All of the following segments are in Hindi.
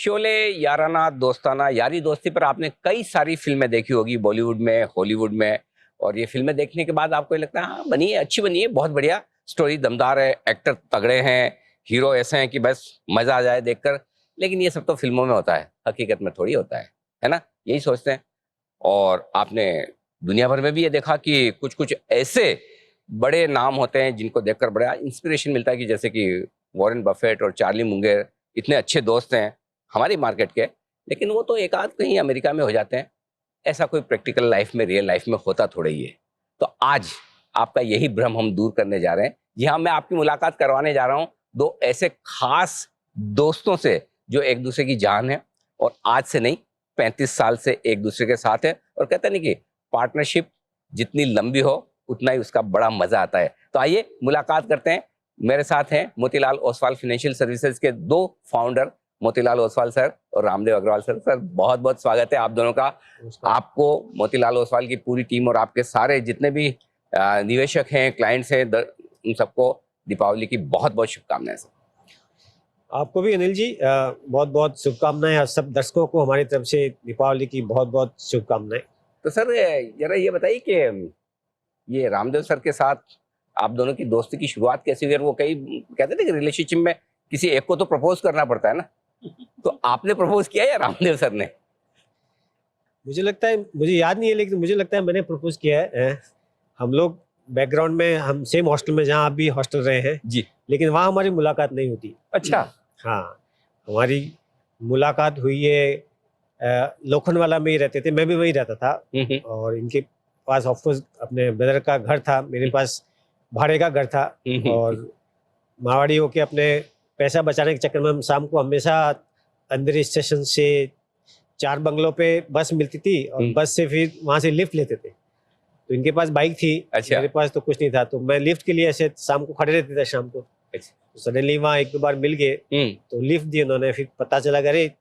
शोले, याराना, दोस्ताना, यारी दोस्ती पर आपने कई सारी फिल्में देखी होगी बॉलीवुड में, हॉलीवुड में। और ये फिल्में देखने के बाद आपको ये लगता है हाँ बनी है, अच्छी बनी है, बहुत बढ़िया स्टोरी, दमदार है, एक्टर तगड़े हैं, हीरो ऐसे हैं कि बस मजा आ जाए देखकर। लेकिन ये सब तो फिल्मों में होता है, हकीकत में थोड़ी होता है ना? यही सोचते हैं। और आपने दुनिया भर में भी ये देखा कि कुछ कुछ ऐसे बड़े नाम होते हैं जिनको देखकर बड़ा इंस्पिरेशन मिलता है, कि जैसे कि वॉरेन बफेट और चार्ली मुंगेर इतने अच्छे दोस्त हैं हमारी मार्केट के, लेकिन वो तो एक आध कहीं अमेरिका में हो जाते हैं। ऐसा कोई प्रैक्टिकल लाइफ में, रियल लाइफ में होता थोड़ा ही है। तो आज आपका यही भ्रम हम दूर करने जा रहे हैं। जी हाँ, मैं आपकी मुलाकात करवाने जा रहा हूँ दो ऐसे खास दोस्तों से जो एक दूसरे की जान है, और आज से नहीं 35 साल से एक दूसरे के साथ है। और कहते नहीं कि पार्टनरशिप जितनी लंबी हो उतना ही उसका बड़ा मजा आता है। तो आइए मुलाकात करते हैं। मेरे साथ हैं मोतीलाल ओसवाल फाइनेंशियल सर्विसेज के दो फाउंडर, मोतीलाल ओसवाल सर और रामदेव अग्रवाल सर। सर बहुत बहुत स्वागत है आप दोनों का। आपको, मोतीलाल ओसवाल की पूरी टीम और आपके सारे जितने भी निवेशक हैं, क्लाइंट्स हैं, उन सबको दीपावली की बहुत बहुत शुभकामनाएं सर। आपको भी अनिल जी बहुत बहुत शुभकामनाएं, और सब दर्शकों को हमारी तरफ से दीपावली की बहुत बहुत शुभकामनाएं। तो सर जरा ये बताइए कि ये रामदेव सर के साथ आप दोनों की दोस्ती की शुरुआत कैसी हुई? वो कई कहते थे कि रिलेशनशिप में किसी एक को तो प्रपोज करना पड़ता है ना, तो आपने प्रपोज किया या रामदेव सर ने? मुझे लगता है, मुझे याद नहीं है, लेकिन मुझे लगता है मैंने प्रपोज किया है। हम लोग बैकग्राउंड में हम सेम हॉस्टल में, जहाँ आप भी हॉस्टल रहे हैं जी, लेकिन वहाँ हमारी मुलाकात नहीं होती। अच्छा। हाँ, हमारी मुलाकात हुई है लोखंडवाला में ही रहते थे, मैं भी वहीं रहता था। और इनके पास ऑफकोर्स अपने ब्रदर का घर था, मेरे पास भाड़े का घर था। और मारवाड़ी होके अपने पैसा बचाने के चक्कर में हम शाम को हमेशा अंदर स्टेशन से 4 बंगलों पे बस मिलती थी, और बस से फिर वहाँ से लिफ्ट लेते थे। तो इनके पास बाइक थी, अच्छा। मेरे पास तो कुछ नहीं था, तो मैं लिफ्ट के लिए ऐसे शाम को खड़े रहते थे शाम को। सडनली वहाँ एक दो बार मिल गए तो लिफ्ट दी उन्होंने। फिर पता चला अरे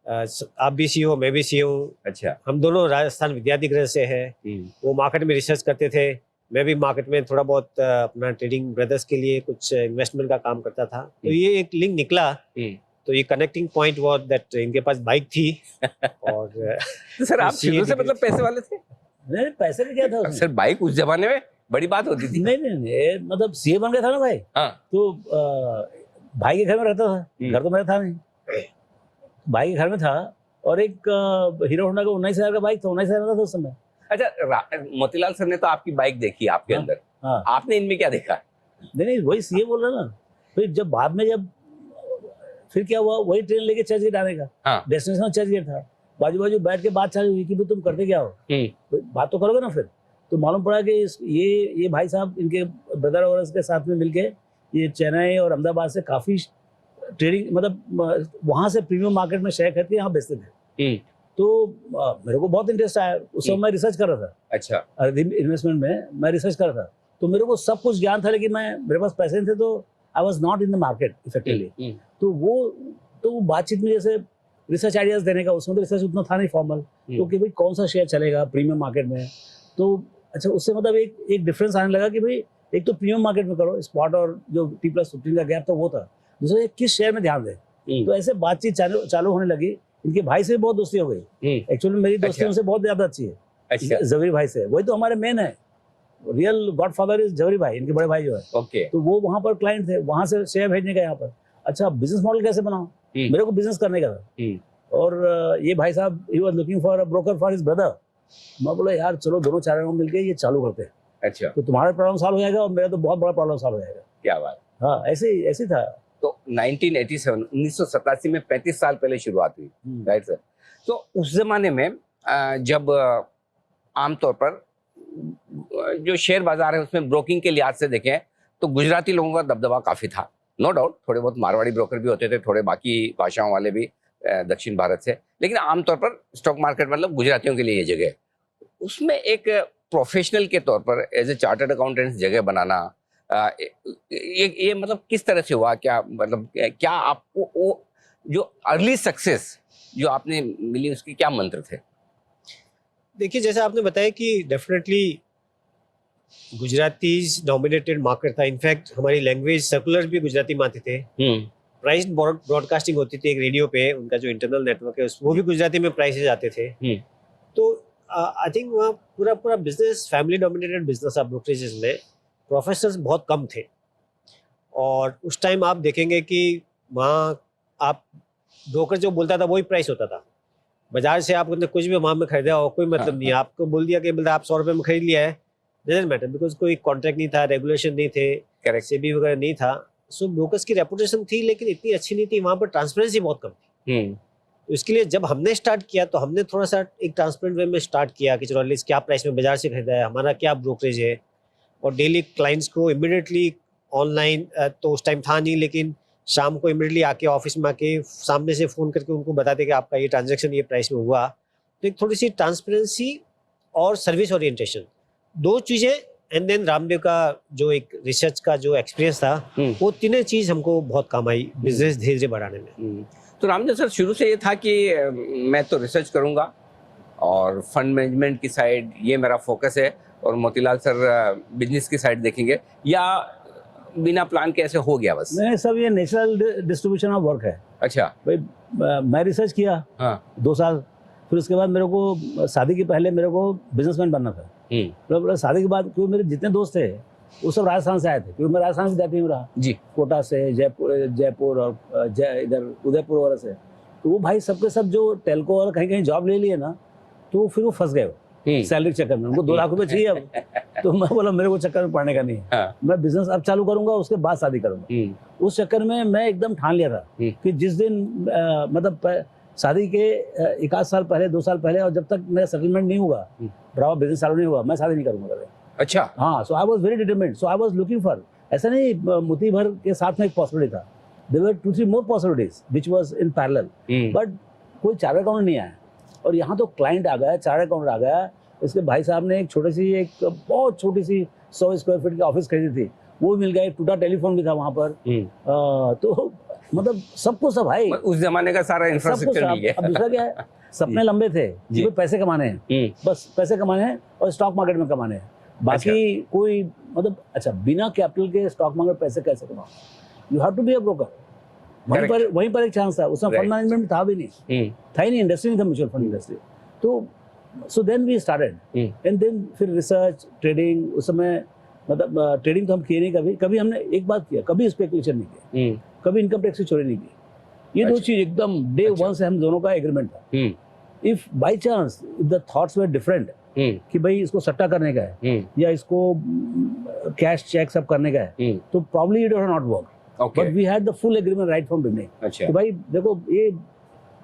आप भी सी हो, मैं भी सी हूँ। अच्छा। हम दोनों राजस्थान विद्याधिगृह से हैं। वो मार्केट में रिसर्च करते थे, मैं भी मार्केट में थोड़ा बहुत अपना ट्रेडिंग ब्रदर्स के लिए कुछ इन्वेस्टमेंट का काम करता था। तो ये एक लिंक निकला। तो ये कनेक्टिंग पॉइंट वाज दैट इनके पास बाइक थी। और तो सर आप शुरू से मतलब पैसे वाले थे? नहीं, पैसे में क्या था सर बाइक उस जमाने में बड़ी बात होती थी। नहीं, मतलब सीए बन गया था ना भाई। हाँ। तो भाई के घर में रहता था, घर तो मेरा था नहीं, भाई के घर में था। और एक हीरो होंडा का 19,000 का बाइक था, 19,000 था उस समय। अच्छा, मोतीलाल सर ने तो आपकी बाइक देखी आपके अंदर। हाँ। आपने इनमें क्या देखा? नहीं, वही सीए बोल रहा ना। फिर जब बाद में फिर क्या हुआ, वही ट्रेन लेके चर्च गेट आने का। हाँ। डेस्टिनेशन चर्च गेट था। बाजू बाजू बैठ के बात चालू हुई कि तुम करते क्या हो, बात तो करोगे ना। फिर तो मालूम पड़ा कि ये भाई साहब इनके ब्रदर और उसके साथ में मिलके ये चेन्नई और अहमदाबाद से काफी ट्रेडिंग, मतलब वहां से प्रीमियम मार्केट में शेयर खरीद के यहाँ बेचते थे। तो मेरे को बहुत इंटरेस्ट आया। उस समय मैं रिसर्च कर रहा था। अच्छा। इन्वेस्टमेंट में मैं रिसर्च कर रहा था, तो मेरे को सब कुछ ज्ञान था, लेकिन मेरे पास पैसे नहीं थे, तो I was not in the market effectively. तो वो बातचीत में जैसे रिसर्च आइडियाज देने का, उसमें तो रिसर्च उतना था नहीं फॉर्मल, तो कि भाई कौन सा शेयर चलेगा प्रीमियम मार्केट में। तो अच्छा, उससे मतलब एक डिफरेंस आने लगा कि भाई एक तो प्रीमियम मार्केट में करो, स्पॉट और जो T+15 का गैप था वो था, दूसरा किस शेयर में ध्यान दे। तो ऐसे बातचीत चालू होने लगी। इनके भाई से बहुत दोस्ती हो गई। एक्चुअली मेरी दोस्ती उनसे बहुत ज्यादा अच्छी है। अच्छा। जवेरी भाई से, वही तो हमारे मेन है, रियल गॉडफादर इज जवेरी भाई, इनके बड़े भाई जो है। ओके। तो वो वहां पर क्लाइंट थे, वहां से शेयर भेजने का यहाँ पर। अच्छा, बिजनेस मॉडल कैसे बनाओ, मेरे को बिजनेस करने का था। और ये भाई साहब he was looking for a broker for his brother. मैं बोला यार चलो दोनों चारों मिलके ये चालू करते हैं। अच्छा। तो तुम्हारा प्रॉब्लम सॉल्व हो जाएगा और मेरा तो बहुत बड़ा प्रॉब्लम सॉल्व हो जाएगा। क्या बात। हाँ, ऐसे था। तो 1987 में 35 साल पहले शुरुआत हुई, राइट सर? तो उस जमाने में जब आमतौर पर जो शेयर बाजार है उसमें ब्रोकिंग के लिहाज से देखें तो गुजराती लोगों का दबदबा काफी था, नो डाउट। थोड़े बहुत मारवाड़ी ब्रोकर भी होते थे, थोड़े बाकी भाषाओं वाले भी दक्षिण भारत से, लेकिन आमतौर पर स्टॉक मार्केट मतलब गुजरातियों के लिए ये जगह। उसमें एक प्रोफेशनल के तौर पर एज ए चार्टर्ड अकाउंटेंट जगह बनाना, ये मतलब किस तरह से हुआ? क्या मतलब क्या आपको वो जो अर्ली सक्सेस जो आपने मिली उसके क्या मंत्र थे? देखिए, जैसे आपने बताया कि डेफिनेटली गुजराती डोमिनेटेड मार्केट था। इनफैक्ट हमारी लैंग्वेज सर्कुलर भी गुजराती में आते थे। प्राइस ब्रॉडकास्टिंग होती थी एक रेडियो पे, उनका जो इंटरनल नेटवर्क है वो भी गुजराती में प्राइसेज आते थे। तो आई थिंक वहाँ पूरा पूरा बिजनेस फैमिली डोमिनेटेड बिजनेस था ब्रोकरेजेस में, प्रोफेशनल्स बहुत कम थे। और उस टाइम आप देखेंगे कि वहाँ आप ब्रोकर जो बोलता था वही प्राइस होता था। बाजार से आप कुछ भी वहाँ में खरीदा हो कोई मतलब नहीं है, आपको बोल दिया कि मतलब आप 100 रुपये में खरीद लिया है, डजंट मैटर, बिकॉज कोई कॉन्ट्रैक्ट नहीं था, रेगुलेशन नहीं थे, करेक्ट। सेबी वगैरह नहीं था। सो ब्रोकर्स की रेपुटेशन थी लेकिन इतनी अच्छी नहीं थी, वहाँ पर ट्रांसपेरेंसी बहुत कम थी। तो इसके लिए जब हमने स्टार्ट किया तो हमने थोड़ा सा एक ट्रांसपेरेंट वे में स्टार्ट किया कि चलो एटलीस्ट क्या प्राइस में बाजार से खरीदा है, हमारा क्या ब्रोकरेज है, और डेली क्लाइंट्स को इमिडिएटली ऑनलाइन तो उस टाइम था नहीं, लेकिन शाम को इमिडिएटली आके ऑफिस में आके सामने से फ़ोन करके उनको बताते कि आपका ये ट्रांजैक्शन ये प्राइस में हुआ। तो एक थोड़ी सी ट्रांसपेरेंसी और सर्विस ओरिएंटेशन, दो चीज़ें, एंड देन रामदेव का जो एक रिसर्च का जो एक्सपीरियंस था, वो तीनों चीज़ हमको बहुत काम आई बिजनेस धीरे धीरे बढ़ाने में। तो रामदेव सर शुरू से ये था कि मैं तो रिसर्च करूंगा और फंड मैनेजमेंट की साइड ये मेरा फोकस है, और मोतीलाल सर बिजनेस की साइड देखेंगे, या बिना प्लान के ऐसे हो गया बस? नहीं सब ये नेचुरल डिस्ट्रीब्यूशन ऑफ वर्क है। अच्छा। भाई मैं रिसर्च किया 2 साल, फिर उसके बाद मेरे को शादी के पहले मेरे को बिजनेसमैन बनना था। मतलब शादी के बाद क्योंकि मेरे जितने दोस्त थे वो सब राजस्थान से आए थे, क्योंकि मैं राजस्थान से जाती हूँ रहा जी, कोटा से, जयपुर और इधर उदयपुर वगैरह से। तो वो भाई सबके सब जो टेलको और कहीं कहीं जॉब ले लिए ना, तो फिर वो फंस गए सैलरी के चक्कर में, उनको 2 लाख रुपए चाहिए अब। तो मैं बोला मेरे को चक्कर में पड़ने का नहीं है, मैं बिजनेस अब चालू करूंगा, उसके बाद शादी करूंगा। उस चक्कर में मैं एकदम ठान लिया था कि जिस दिन मतलब शादी के 1 साल पहले 2 साल पहले, और जब तक मेरा सेटलमेंट नहीं हुआ, बराबर बिजनेस चालू नहीं हुआ, मैं शादी नहीं करूंगा कभी। अच्छा। हाँ, so I was very determined, so I was looking for, ऐसा नहीं मोती भर के साथ में एक पॉसिबिलिटी था, there were 2-3 more possibilities which was in parallel, but कोई चार्टर्ड अकाउंटेंट नहीं आया। और यहाँ तो क्लाइंट आ गया, चार्टर्ड अकाउंटेंट आ गया। इसके भाई साहब ने एक बहुत छोटी सी 100 स्क्वायर फीट की ऑफिस खरीदी थी, वो मिल गया, एक टूटा टेलीफोन भी था वहाँ पर। तो मतलब सबको सब भाई, उस जमाने का सारा इंफ्रास्ट्रक्चर मिल गया। अब दूसरा क्या है, सपने लंबे थे कि पैसे कमाने हैं, बस पैसे कमाने हैं और स्टॉक मार्केट में कमाने हैं, बाकी कोई मतलब अच्छा बिना कैपिटल के स्टॉक मार्केट पैसे कैसे कमाओ, you have to be a broker. वहीं पर एक चांस था, उसमें फंड मैनेजमेंट था भी नहीं, था ही नहीं, इंडस्ट्री नहीं था, म्यूचुअल फंड इंडस्ट्री। तो so then we started, and then फिर रिसर्च, ट्रेडिंग। उस समय मतलब ट्रेडिंग तो हम किए नहीं कभी हमने एक बात किया, कभी स्पेकुलेशन नहीं किया, कभी इनकम टैक्स की चोरी नहीं की। ये दो चीज एकदम डे 1 से हम दोनों का एग्रीमेंट था। If by chance the thoughts were different कि भाई इसको सट्टा करने का है या इसको कैश चेक सब करने का है, तो probably it will not work, but we had the full agreement right from beginning. तो भाई देखो, ये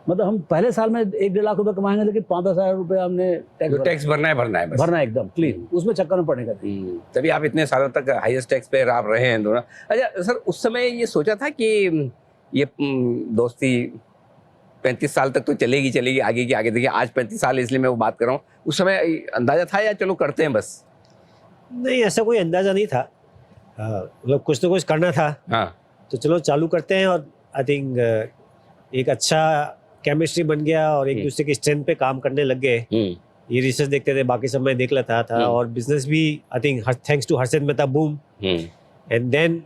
मतलब हम पहले साल में 1-1.5 लाख रुपए कमाएंगे, लेकिन 5-10 हजार रुपए हमने टैक्स भरना है बस। भरना एकदम क्लीन, उसमें चक्कर में पड़ने का नहीं। तभी आप इतने सालों तक हाईएस्ट टैक्स पे आप रहे हैं दोनों। अच्छा सर, उस समय ये सोचा था कि ये दोस्ती 35 साल तक तो चलेगी आगे की आगे, देखिए आज 35 साल इसलिए मैं वो बात कर रहा हूँ, उस समय अंदाजा था या चलो करते हैं बस? नहीं, ऐसा कोई अंदाजा नहीं था, मतलब कुछ तो कुछ करना था। तो चलो चालू करते हैं, और आई थिंक एक अच्छा केमिस्ट्री बन गया और एक दूसरे की स्ट्रेंथ पे काम करने लग गए। ये रिसर्च देखते थे, बाकी सब मैं देख लेता था, और बिजनेस भी I think thanks to Harshad Mehta boom, and then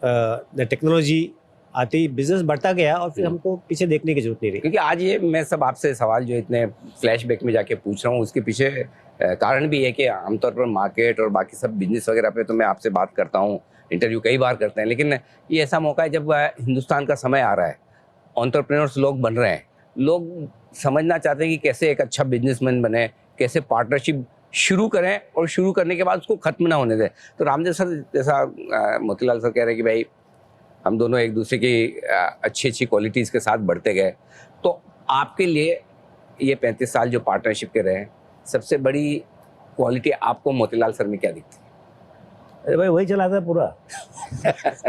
the technology आती, बिजनेस बढ़ता गया, और फिर हमको पीछे देखने की जरूरत नहीं रही। क्योंकि आज ये मैं सब आपसे सवाल जो इतने फ्लैशबैक में जाके पूछ रहा हूँ, उसके पीछे कारण भी है कि आमतौर पर मार्केट और बाकी सब बिजनेस वगैरह पे तो मैं आपसे बात करता हूँ, इंटरव्यू कई बार करते हैं, लेकिन ये ऐसा मौका है जब हिंदुस्तान का समय आ रहा है, एंटरप्रेन्योर्स लोग बन रहे हैं, लोग समझना चाहते हैं कि कैसे एक अच्छा बिजनेसमैन बने, कैसे पार्टनरशिप शुरू करें, और शुरू करने के बाद उसको खत्म ना होने दें। तो रामदेव सर जैसा मोतीलाल सर कह रहे हैं कि भाई हम दोनों एक दूसरे की अच्छी क्वालिटीज़ के साथ बढ़ते गए, तो आपके लिए ये 35 साल जो पार्टनरशिप के रहे, सबसे बड़ी क्वालिटी आपको मोतीलाल सर में क्या दिखती है? अरे भाई वही चलाता है पूरा।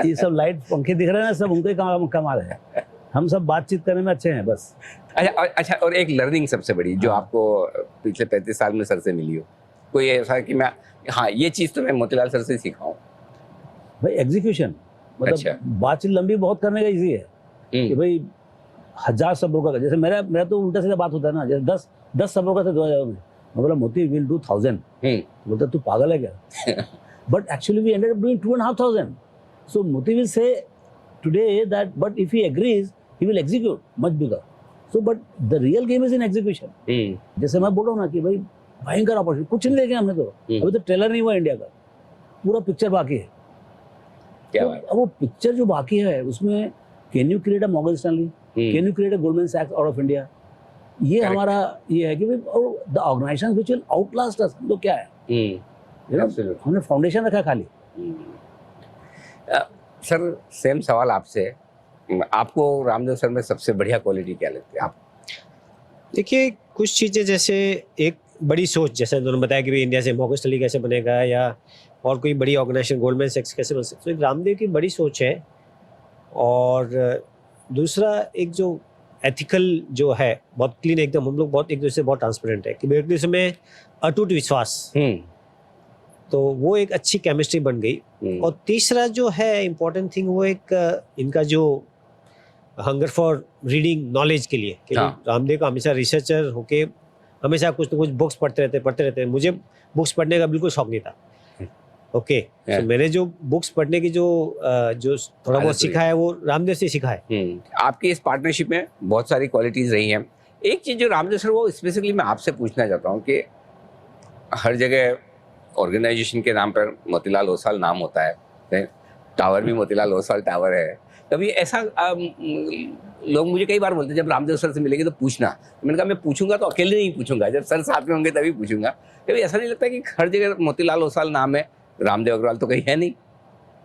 ये सब लाइट पंखे दिख रहे हैं ना, सब उनके कमाल है, हम सब बातचीत करने में अच्छे हैं बस। अच्छा, और एक लर्निंग सबसे बड़ी जो आपको पिछले 35 साल में सर से मिली हो, कोई ऐसा कि मैं ये चीज़ तो मैं मोतीलाल सर से सीखा हूँ? भाई एग्जीक्यूशन, मतलब बातचीत लंबी बहुत करने का इजी है कि भाई 1000 शब्दों का, जैसे मेरा तो उल्टा सीधा बात होता है ना, जैसे 10 शब्दों का था 2000 में, मैं बोला मोती विल डू 1000, बोलता तू पागल है क्या? But actually we ended up doing 2500। So Moti will से today that, but if he agrees, he will execute much bigger. So, but the real game is in execution. जैसे मैं बोल रहा हूँ ना कि भाई भयंकर अपॉर्चुनिटी, कुछ नहीं देखे हमने तो, अभी तो ट्रेलर नहीं हुआ इंडिया का, पूरा पिक्चर बाकी है. क्या तो बात अब वो पिक्चर जो बाकी है उसमें can you create a Morgan Stanley, can you create a Goldman सैक्स आउट ऑफ इंडिया. ये Correct. हमारा ये है कि भाई the organisation which will outlast us. तो क्या है, Absolutely. हमने फाउंडेशन रखा खाली. सर सेम सवाल आपसे, आपको रामदेव सर में सबसे बढ़िया क्वालिटी क्या लगती है आप? देखिए, कुछ चीज़ें जैसे एक बड़ी सोच, जैसे उन्होंने बताया कि भाई इंडिया से मॉर्गन स्टैनली कैसे बनेगा या और कोई बड़ी ऑर्गेनाइजेशन गोल्डमैन सैक्स कैसे बन सकती है, तो एक रामदेव की बड़ी सोच है. और दूसरा एक जो एथिकल जो है, बहुत क्लीन, एकदम हम लोग बहुत एक दूसरे से बहुत ट्रांसपेरेंट है कि एक दूसरे में अटूट विश्वास, तो वो एक अच्छी केमिस्ट्री बन गई. और तीसरा जो है इम्पोर्टेंट थिंग, वो एक इनका जो हंगर फॉर रीडिंग नॉलेज के लिए कि हाँ. रामदेव का हमेशा रिसर्चर होके हमेशा कुछ ना कुछ बुक्स पढ़ते रहते. मुझे बुक्स पढ़ने का बिल्कुल शौक नहीं था. ओके, तो मैंने जो बुक्स पढ़ने की जो थोड़ा बहुत सीखा है वो रामदेव से सीखा है. आपकी इस पार्टनरशिप में बहुत सारी क्वालिटीज रही हैं. एक चीज जो रामदेव सर, वो स्पेसिफिकली मैं आपसे पूछना चाहता हूँ कि हर जगह ऑर्गेनाइजेशन के नाम पर मोतीलाल ओसवाल नाम होता है, टावर भी मोतीलाल ओसवाल टावर है. कभी ऐसा लोग मुझे कई बार बोलते हैं जब रामदेव सर से मिलेंगे तो पूछना. मैंने कहा मैं पूछूंगा तो अकेले नहीं पूछूंगा, जब सर साथ में होंगे तभी पूछूंगा. कभी ऐसा नहीं लगता कि हर जगह मोतीलाल ओसवाल नाम है, रामदेव अग्रवाल तो कहीं है नहीं?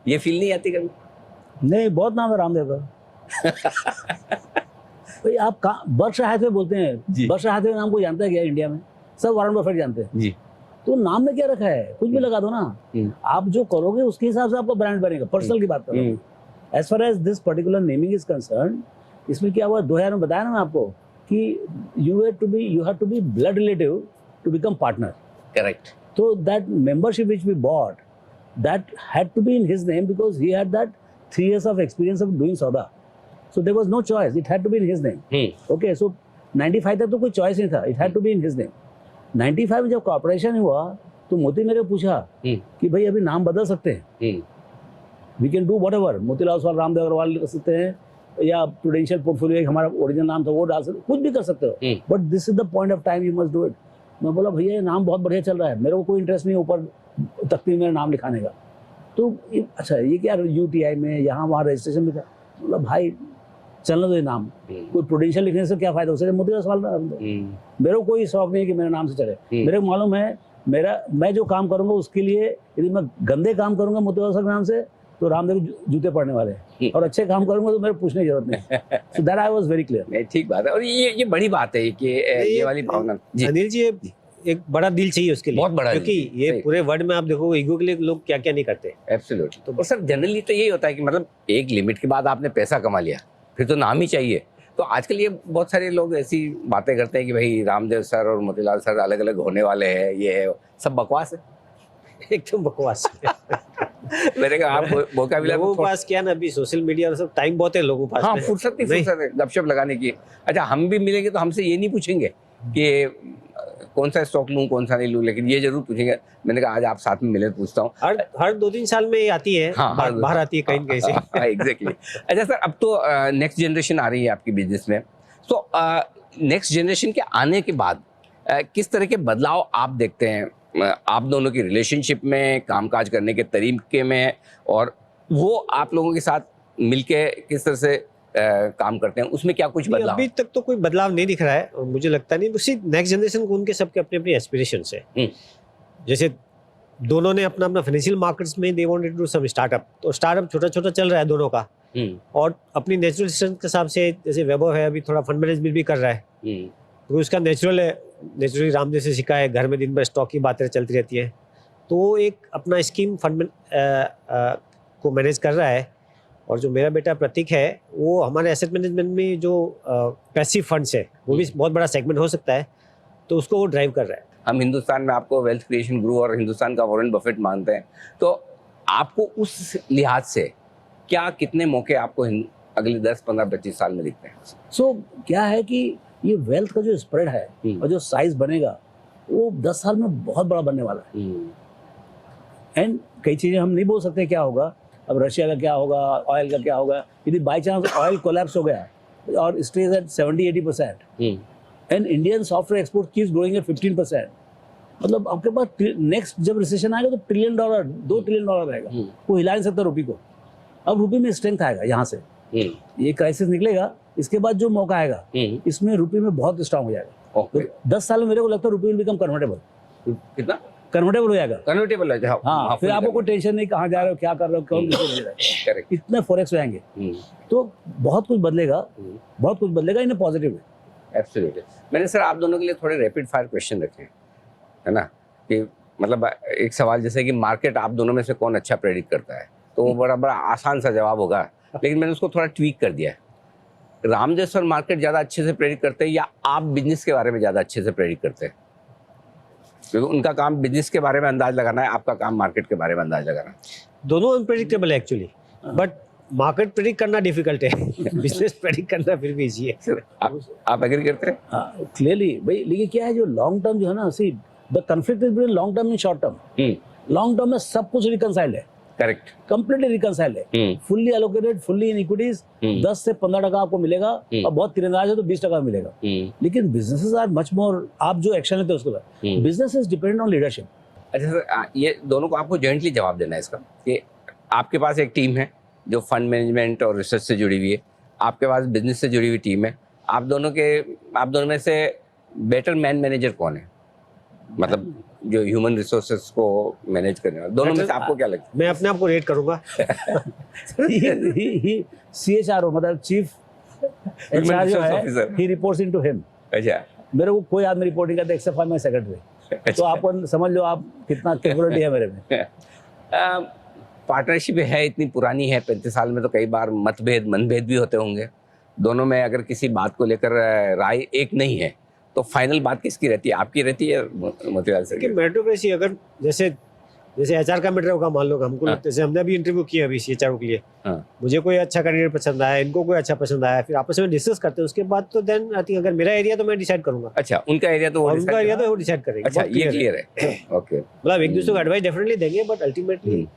ये फील नहीं आती कभी? नहीं, बहुत नाम है रामदेव का. भाई आप कहाँ बर्कशायर हैथवे बोलते हैं, बर्कशायर हैथवे नाम को जानता है क्या इंडिया में? सब वारन बफेट जानते हैं जी. तो नाम में क्या रखा है, कुछ भी लगा दो ना. आप जो करोगे उसके हिसाब से आपका ब्रांड बनेगा. पर्सनल की बात करो. As far as this particular naming is concern, इसमें क्या हुआ 2000 में बताया ना मैं आपको कि you have to be blood relative to become partner. Correct. So that membership which we bought, that had to be in his name because he had that 3 years of experience of doing soda. So there was no choice. It had to be in his name. Okay, so 95 तक तो कोई choice नहीं था. It had to be in his name. 95 में जब कॉर्पोरेशन हुआ तो मोती मेरे को पूछा कि भाई अभी नाम बदल सकते हैं. We can do whatever. Motilal Oswal Ramdev Agarwal कर सकते हैं या प्रूडेंशियल पोर्टफोलियो एक हमारा ओरिजिनल नाम था वो डाल सकते, कुछ भी कर सकते हो. But this is the point of time, you must do it. मैं बोला भैया ये नाम बहुत बढ़िया चल रहा है, मेरे को कोई इंटरेस्ट नहीं ऊपर तख्ती में मेरा नाम लिखाने का. तो अच्छा ये क्या यूटीआई में यहाँ वहाँ रजिस्ट्रेशन भी था. बोला भाई चलना दो ये नाम, कोई प्रूडेंशियल लिखने से क्या फायदा, उससे मोतीलाल ओसवाल. मेरे को कोई शौक नहीं है कि मेरे नाम से चले. मेरे को मालूम है मैं जो काम करूंगा उसके लिए, यदि मैं गंदे काम करूंगा मोतीलाल ओसवाल के नाम से तो रामदेव जूते पड़ने वाले हैं, और अच्छे काम करूंगा तो मेरे पूछने की जरूरत नहीं. So that I was very clear. ठीक बात है. और ये बड़ी बात है कि ये वाली भावना. अनिल जी, एक बड़ा दिल चाहिए उसके लिए, बहुत बड़ा, क्योंकि ये पूरे वर्ल्ड में आप देखो ईगो के लिए लोग क्या क्या नहीं करते. एब्सोल्युटली. तो और सर जनरली तो यही होता है कि मतलब एक लिमिट के बाद आपने पैसा कमा लिया फिर तो नाम ही चाहिए. तो आजकल ये बहुत सारे लोग ऐसी बातें करते हैं कि भाई रामदेव सर और मोतीलाल सर अलग अलग होने वाले हैं, ये है सब बकवास है. एकदम बकवास. मेरे कहा आप वोकैबुलरी लोगों के पास क्या ना, अभी सोशल मीडिया और सब टाइम बहुत है लोगों के पास. हाँ, फुर्सत है गपशप लगाने की. अच्छा हम भी मिलेंगे तो हमसे ये नहीं पूछेंगे कि कौन सा स्टॉक लूं कौन सा नहीं लूं, लेकिन ये जरूर पूछेंगे. मैंने कहा आज आप साथ में मिले पूछता हूँ. हर 2-3 साल में आती है. हाँ, बाहर आती है कहीं कहीं से. एग्जैक्टली. अच्छा सर, अब तो नेक्स्ट जनरेशन आ रही है आपकी बिजनेस में, तो नेक्स्ट जनरेशन के आने के बाद किस तरह के बदलाव आप देखते हैं आप दोनों की रिलेशनशिप में, कामकाज करने के तरीके में, और वो आप लोगों के साथ मिलके किस तरह से काम करते हैं, उसमें क्या कुछ बदलाव? अभी तक तो कोई बदलाव नहीं दिख रहा है और मुझे लगता नहीं. उसी नेक्स्ट जनरेशन को उनके सबके अपने अपने एस्पिरेशंस है. जैसे दोनों ने अपना अपना फाइनेंशियल मार्केट्स में they wanted to do some startup, तो स्टार्टअप छोटा छोटा चल रहा है दोनों का. और अपनी नेचुरल सिस्टम के हिसाब से, जैसे वैभव है अभी थोड़ा फंड मैनेजमेंट भी कर रहा है, तो उसका नेचुरल है, नेचुरली रामदेव से सीखा है. घर में दिन भर स्टॉक की बातें चलती रहती हैं, तो वो एक अपना स्कीम फंड को मैनेज कर रहा है. और जो मेरा बेटा प्रतीक है वो हमारे एसेट मैनेजमेंट में जो पैसिव फंड्स है वो भी बहुत बड़ा सेगमेंट हो सकता है, तो उसको वो ड्राइव कर रहा है. हम हिंदुस्तान में आपको वेल्थ क्रिएशन गुरु और हिंदुस्तान का वॉरेन बफेट मानते हैं, तो आपको उस लिहाज से क्या कितने मौके आपको अगले 10, 15, 25 साल में दिखते हैं? सो क्या है कि ये वेल्थ का जो स्प्रेड है और जो साइज बनेगा वो 10 साल में बहुत बड़ा बनने वाला है. एंड कई चीजें हम नहीं बोल सकते क्या होगा, अब रशिया का क्या होगा, ऑयल का क्या होगा, यदि बाई चांस ऑयल कोलैप्स हो गया और stage at 70-80% and Indian software export keeps growing at 15%, मतलब आपके पास नेक्स्ट जब रिसेशन आएगा तो $1 ट्रिलियन, $2 ट्रिलियन रहेगा, वो हिला नहीं सकता रुपये को। अब रुपये में स्ट्रेंथ आएगा यहाँ से, ये क्राइसिस निकलेगा, इसके बाद जो मौका आएगा इसमें रुपये में बहुत स्ट्रांग हो जाएगा। तो 10 साल में मेरे को लगता है रुपये विल बिकम कन्वर्टेबल। कितना कन्वर्टेबल हो जाएगा, कन्वर्टेबल है। हाँ, फिर आपको कोई टेंशन नहीं कहाँ जा रहे हो, क्या कर रहे हो, कौन किसको दे रहा है, करेक्ट। इतने फॉरेक्स आएंगे तो बहुत कुछ बदलेगा, बहुत कुछ बदलेगा इन पॉजिटिव वे। एब्सोल्युटली। मैंने सर आप दोनों के लिए थोड़े रैपिड फायर क्वेश्चन रखे हैं, है ना, कि मतलब एक सवाल जैसे कि मार्केट आप दोनों में से कौन अच्छा प्रेडिक्ट करता है, तो वो बड़ा बड़ा आसान सा जवाब होगा, लेकिन मैंने उसको थोड़ा ट्वीक कर दिया है। रामदेव सर मार्केट ज़्यादा अच्छे से प्रेडिक्ट करते हैं या आप बिजनेस के बारे में ज़्यादा अच्छे से प्रेडिक्ट करते हैं? क्योंकि उनका काम बिजनेस के बारे में अंदाज लगाना है, आपका काम मार्केट के बारे में अंदाज लगाना है। दोनों अनप्रेडिक्टेबल है एक्चुअली, बट मार्केट प्रेडिक्ट करना डिफिकल्ट है, बिजनेस प्रेडिक्ट करना फिर भी इजी है। सर आप एग्री करते हैं? हाँ क्लियरली भाई, लेकिन क्या है जो लॉन्ग टर्म जो है ना, see the conflict is between long term and short term. Long term में सब कुछ रिकनसाइल्ड है, करेक्ट, कंप्लीटली रिकनसाइल्ड है, fully allocated, fully in equities, 10 से 15% आपको मिलेगा, और बहुत तीरंदाज है तो 20% मिलेगा। लेकिन बिजनेसेस आर मच मोर, आप जो एक्शन लेते हो उसके बाद, business is dependent on leadership. अच्छा सर, ये दोनों को आपको जॉइंटली जवाब देना है इसका, कि आपके पास एक टीम है जो फंड मैनेजमेंट और रिसर्च से जुड़ी हुई है, आपके पास बिजनेस से जुड़ी हुई टीम है, आप दोनों में से बेटर मैन मैनेजर कौन है, मतलब जो ह्यूमन रिसोर्सेज को मैनेज करने वाला, दोनों में से आपको क्या लगता है? मैं अपने आप को रेट करूंगा। CHRO मतलब चीफ HR जो है, ही रिपोर्ट्स इनटू हिम। अच्छा, मेरे को कोई आदमी रिपोर्टिंग करता है एक्सेप्ट फॉर माय सेक्रेटरी, तो आप समझ लो आप कितना कैपेबिलिटी है मेरे में। पार्टनरशिप है इतनी पुरानी है, 35 साल में, तो कई बार मनभेद भी होते होंगे दोनों में। अगर किसी बात को लेकर राय एक नहीं है तो फाइनल बात किसकी रहती है, आपकी रहती है मोतीलाल सर? कि मेरिटोक्रेसी, अगर जैसे HR का मैटर होगा, मान लो हमको हाँ। जैसे हमने अभी इंटरव्यू किया अभी CHRO के लिए, हाँ। मुझे कोई अच्छा कैंडिडेट पसंद आया, इनको कोई अच्छा पसंद आया, फिर आपस में डिस्कस करते हैं, उसके बाद तो देन आई थिंक अगर मेरा एरिया तो मैं डिसाइड करूंगा, अच्छा, उनका एरिया तो वो और उनका decide एरिया करेगा। तो वो डिसाइड करेंगे। अच्छा, बहुत ये clear क्लियर है, ओके। मतलब एक दूसरे को एडवाइस डेफिनेटली देंगे, बट अल्टीमेटली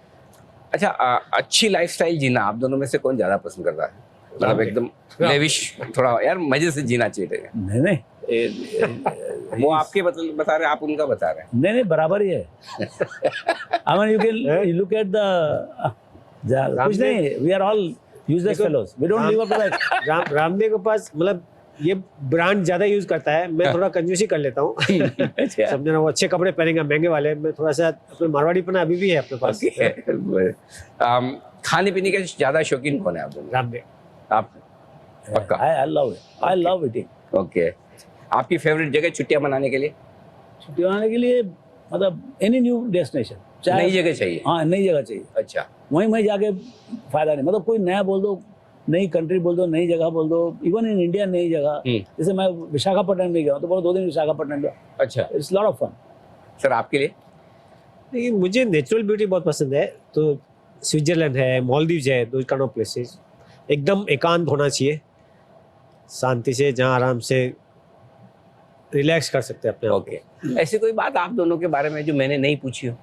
अच्छा, अच्छी लाइफस्टाइल जीना आप दोनों में से कौन ज्यादा पसंद करता है? मतलब एकदम लेविश, थोड़ा यार मजे से जीना चाहिए। नहीं वो आपके बता रहे हैं, आप उनका बता रहे हैं। नहीं बराबर ही है। I mean you can look at the कुछ नहीं, we are all useless fellows, we don't live up to that। Ramdev के पास मतलब ये ब्रांड ज्यादा यूज करता है, मैं थोड़ा कंजूसी कर लेता हूँ। अच्छा। समझे ना, वो अच्छे कपड़े पहनेंगे महंगे वाले, मैं थोड़ा सा अपने मारवाड़ीपना अभी भी है अपने पास। खाने पीने के ज्यादा शौकीन कौन है आप दोनों? रामदेव। आप पक्का? I love eating। ओके, आपकी फेवरेट जगह छुट्टियां मनाने के लिए? छुट्टी मनाने के लिए मतलब एनी न्यू डेस्टिनेशन, नई जगह चाहिए। हाँ नई जगह चाहिए, अच्छा, वहीं जाके फायदा नहीं, मतलब कोई नया बोल दो, नई कंट्री बोल दो, नई जगह बोल दो, इवन इन इंडिया नई जगह, जैसे मैं विशाखापट्टनम में गया तो बोलो 2 दिन विशाखापट्टनम गया, अच्छा, it's lot of fun. Sir आपके लिए? देखिए मुझे नेचुरल ब्यूटी बहुत पसंद है, तो स्विट्जरलैंड है, मालदीव्स है, दो काइंड ऑफ प्लेसेस, एकदम एकांत होना चाहिए, शांति से, जहाँ आराम से रिलैक्स कर सकते हैं अपने आप ओके, ऐसी कोई बात आप दोनों के बारे में जो मैंने नहीं पूछी हो?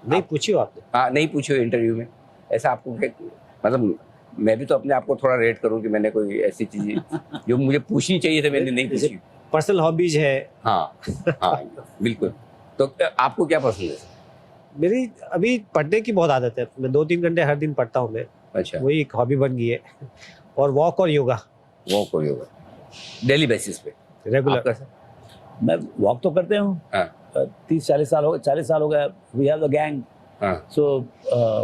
को। नहीं पूछी हो आपने? हाँ, नहीं पूछी हो इंटरव्यू में, ऐसा आपको मतलब मैं भी तो अपने आप को थोड़ा रेट करूं कि मैंने कोई ऐसी चीज जो मुझे पूछनी चाहिए थी मैंने नहीं पूछी। पर्सनल हॉबीज है। हाँ हाँ बिल्कुल। तो आपको क्या पसंद है? मेरी अभी पढ़ने की बहुत आदत है, मैं 2-3 घंटे हर दिन पढ़ता हूँ मैं, अच्छा, वही एक हॉबी बन गई है। और वॉक और योगा वॉक और योगा डेली बेसिस पे रेगुलर। आपका सर? मैं वॉक तो करते हूँ, हाँ। 30-40 साल हो गए, वी हैव द गैंग। हाँ। सो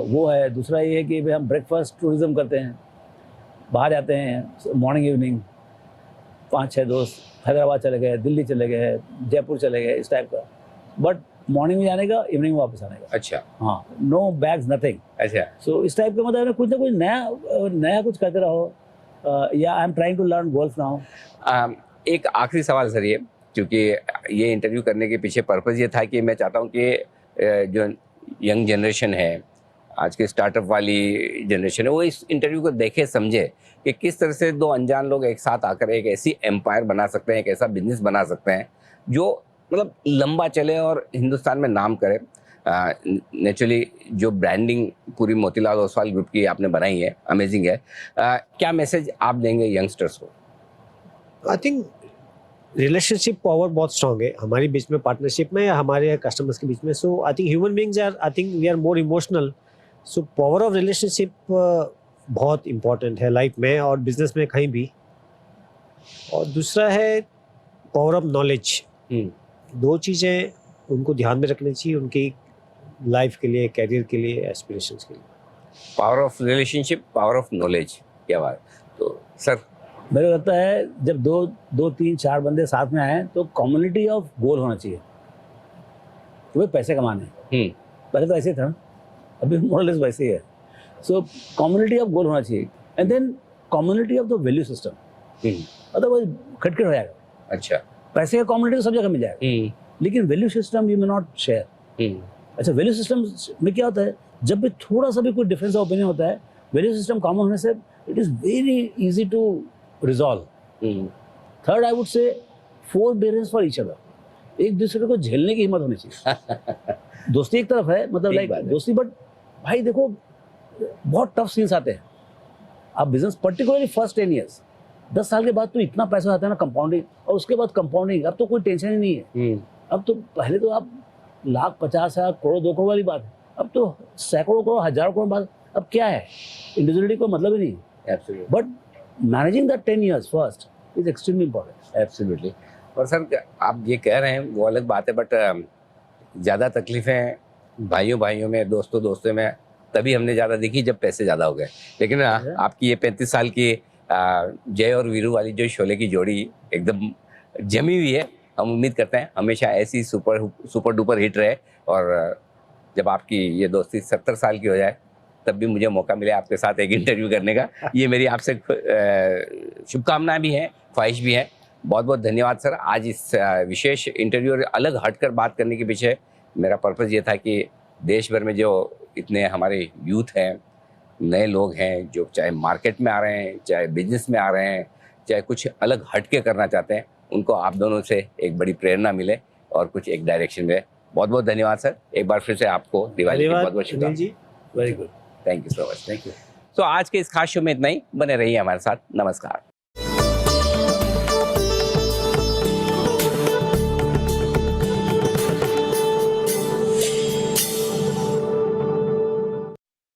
वो है। दूसरा ये है कि भाई हम ब्रेकफास्ट टूरिज्म करते हैं, बाहर जाते हैं मॉर्निंग इवनिंग, 5-6 दोस्त हैदराबाद चले गए, दिल्ली चले गए, जयपुर चले गए, इस टाइप का। बट मॉर्निंग में जाने का, इवनिंग में वापस आने का। अच्छा, हाँ, नो बैग्स नथिंग। अच्छा, सो इस टाइप का मतलब कुछ ना कुछ नया कुछ करते रहो। Yeah I am trying to learn golf now. एक आखिरी सवाल सर, ये क्योंकि ये इंटरव्यू करने के पीछे पर्पज़ ये था कि मैं चाहता हूँ कि जो यंग जनरेशन है, आज के स्टार्टअप वाली जनरेशन है, वो इस इंटरव्यू को देखे समझे कि किस तरह से 2 अनजान लोग एक साथ आकर एक ऐसी एम्पायर बना सकते हैं, एक ऐसा बिजनेस बना सकते हैं जो मतलब लंबा चले और हिंदुस्तान में नाम करे। नेचुरली जो ब्रांडिंग पूरी मोतीलाल ओसवाल ग्रुप की आपने बनाई है, अमेजिंग है। क्या मैसेज आप देंगे यंगस्टर्स को? आई थिंक रिलेशनशिप पावर बहुत स्ट्रांग है हमारे बीच में, पार्टनरशिप में या हमारे कस्टमर्स के बीच में. So I think human beings are, I think we are more emotional. So power of relationship बहुत इंपॉर्टेंट है लाइफ में और बिजनेस में कहीं भी. और दूसरा है पावर ऑफ नॉलेज. दो चीज़ें उनको ध्यान में रखनी चाहिए उनकी लाइफ के लिए, कैरियर के लिए, एस्पिरेशंस के लिए. Power of relationship, power of knowledge, क्या बात. तो सर मेरे को लगता है जब दो तीन चार बंदे साथ में आए तो कम्युनिटी ऑफ गोल होना चाहिए कि भाई पैसे कमाने हैं. पहले तो ऐसे ही था, अभी मोरलेस वैसे ही है. सो कम्युनिटी ऑफ गोल होना चाहिए and then community of the value system. Otherwise खटखट हो जाएगा. अच्छा. पैसे का कम्युनिटी तो सब जगह मिल जाएगा, लेकिन value system you may not share. अच्छा, वैल्यू सिस्टम में क्या होता है, जब भी थोड़ा सा भी कोई डिफरेंस ऑफ ओपिनियन होता है, वैल्यू सिस्टम कॉमन होने से it is very easy to resolve. Third, I would say forbearance for each other. एक दूसरे को झेलने की हिम्मत होनी चाहिए. दोस्ती एक तरफ है, मतलब लाइक दोस्ती, बट भाई देखो बहुत टफ सीन्स आते हैं. आप बिजनेस पर्टिकुलरली फर्स्ट 10 years 10 साल के बाद तो इतना पैसा आता है ना कंपाउंडिंग, और उसके बाद कंपाउंडिंग. अब तो कोई टेंशन ही नहीं है. अब तो पहले तो आप लाख 50,000 करोड़ 2 करोड़ वाली बात है, अब तो सैकड़ों करोड़ हजारों करोड़ बात. अब क्या है, इंडिविजुअलिटी को मतलब ही नहीं. Absolutely. But managing that 10 years first is extremely important. Absolutely. और सर आप ये कह रहे हैं वो अलग बात है, बट ज़्यादा तकलीफें भाइयों में, दोस्तों में तभी हमने ज़्यादा देखी जब पैसे ज़्यादा हो गए. लेकिन आपकी ये 35 साल की जय और वीरू वाली जो शोले की जोड़ी एकदम जमी हुई है. हम उम्मीद करते हैं हमेशा ऐसी सुपर डुपर हिट रहे, और जब आपकी ये दोस्ती 70 साल की हो जाए तब भी मुझे मौका मिले आपके साथ एक इंटरव्यू करने का. ये मेरी आपसे शुभकामनाएं भी हैं, ख्वाहिश भी है. बहुत बहुत धन्यवाद सर. आज इस विशेष इंटरव्यू और अलग हटकर बात करने के पीछे मेरा पर्पज़ ये था कि देश भर में जो इतने हमारे यूथ हैं, नए लोग हैं, जो चाहे मार्केट में आ रहे हैं, चाहे बिजनेस में आ रहे हैं, चाहे कुछ अलग हटके करना चाहते हैं, उनको आप दोनों से एक बड़ी प्रेरणा मिले और कुछ एक डायरेक्शन मिले. बहुत बहुत धन्यवाद सर. एक बार फिर से आपको दिवाली की बहुत बहुत शुभकामनाएं. Very good. Thank you so much. Thank you. तो आज के इस खास शो में इतना ही. बने रहिए हमारे साथ. नमस्कार.